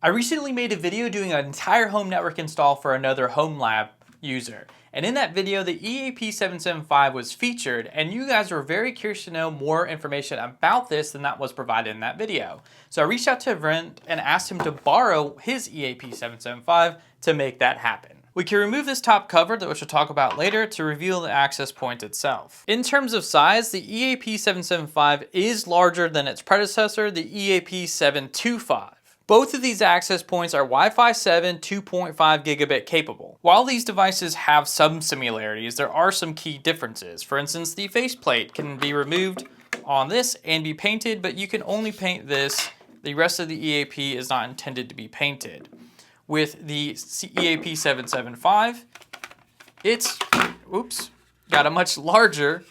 I recently made a video doing an entire home network install for another home lab user. And in that video, the EAP775 was featured, and you guys were very curious to know more information about this than that was provided in that video. So I reached out to Brent and asked him to borrow his EAP775 to make that happen. We can remove this top cover, which we'll talk about later, to reveal the access point itself. In terms of size, the EAP775 is larger than its predecessor, the EAP725. Both of these access points are Wi-Fi 7 2.5 gigabit capable. While these devices have some similarities, there are some key differences. For instance, the faceplate can be removed on this and be painted, but you can only paint this. The rest of the EAP is not intended to be painted. With the EAP775, it's got a much larger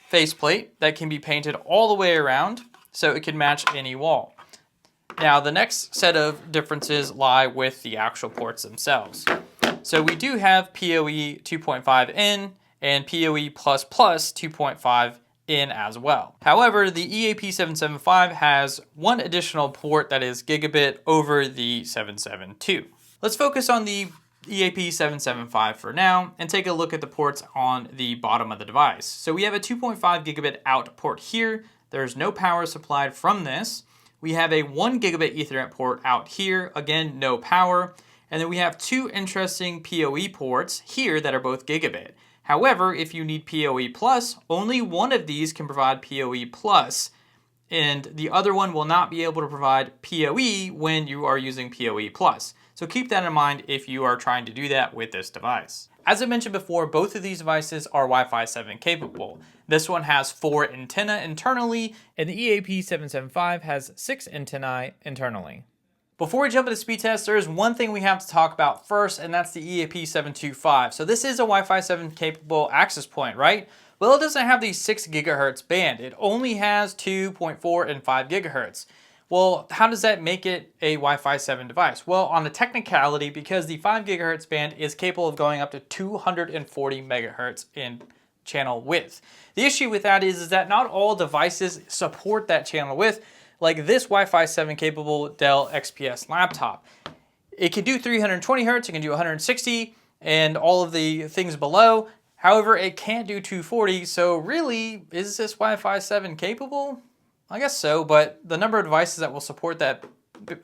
faceplate that can be painted all the way around so it can match any wall. Now, the next set of differences lie with the actual ports themselves. So we do have PoE 2.5 in and PoE++ 2.5 in as well. However, the EAP775 has one additional port that is gigabit over the 772. Let's focus on the EAP775 for now and take a look at the ports on the bottom of the device. So we have a 2.5 gigabit out port here. There's no power supplied from this. We have a 1 gigabit Ethernet port out here, again, no power. And then we have two interesting PoE ports here that are both gigabit. However, if you need PoE+, only one of these can provide PoE+, and the other one will not be able to provide PoE when you are using PoE+. So keep that in mind if you are trying to do that with this device. As I mentioned before, both of these devices are Wi-Fi 7 capable. This one has 4 antennae internally, and the EAP775 has 6 antennae internally. Before we jump into speed test, there is one thing we have to talk about first, and that's the EAP725. So this is a Wi-Fi 7 capable access point, right? Well, it doesn't have the 6 gigahertz band. It only has 2.4 and 5 gigahertz. Well, how does that make it a Wi-Fi 7 device? Well, on the technicality, because the 5 gigahertz band is capable of going up to 240 megahertz in channel width. The issue with that is that not all devices support that channel width, like this Wi-Fi 7 capable Dell XPS laptop. It can do 320 hertz, it can do 160, and all of the things below. However, it can't do 240, so really, is this Wi-Fi 7 capable? I guess so, but the number of devices that will support that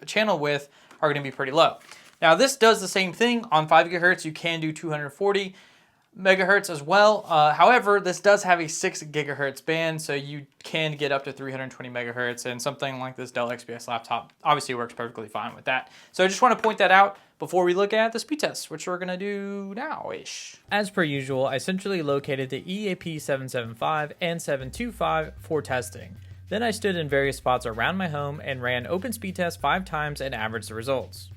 channel width are going to be pretty low. Now, this does the same thing. On 5 gigahertz, you can do 240 megahertz as well. However, this does have a 6 gigahertz band, so you can get up to 320 megahertz, and something like this Dell XPS laptop obviously works perfectly fine with that. So I just want to point that out before we look at the speed test, which we're going to do now-ish. As per usual, I centrally located the EAP775 and 725 for testing. Then I stood in various spots around my home and ran open speed test 5 times and averaged the results.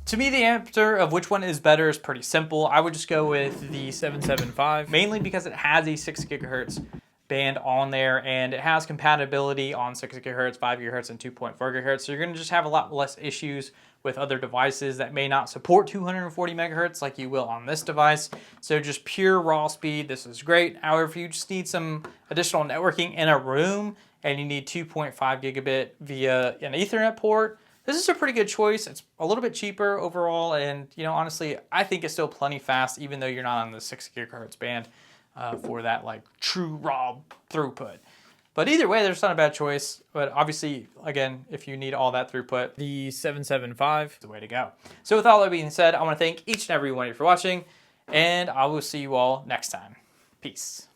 To me, the answer of which one is better is pretty simple. I would just go with the 775, mainly because it has a 6 gigahertz band on there, and it has compatibility on 6 gigahertz, 5 gigahertz, and 2.4 gigahertz. So you're going to just have a lot less issues with other devices that may not support 240 megahertz like you will on this device. So just pure raw speed, this is great. However, if you just need some additional networking in a room and you need 2.5 gigabit via an Ethernet port, this is a pretty good choice. It's a little bit cheaper overall, and honestly, I think it's still plenty fast, even though you're not on the 6 gigahertz band for that like true raw throughput. But either way, there's not a bad choice. But obviously, again, if you need all that throughput, the 775 is the way to go. So with all that being said, I want to thank each and every one of you for watching, and I will see you all next time. Peace.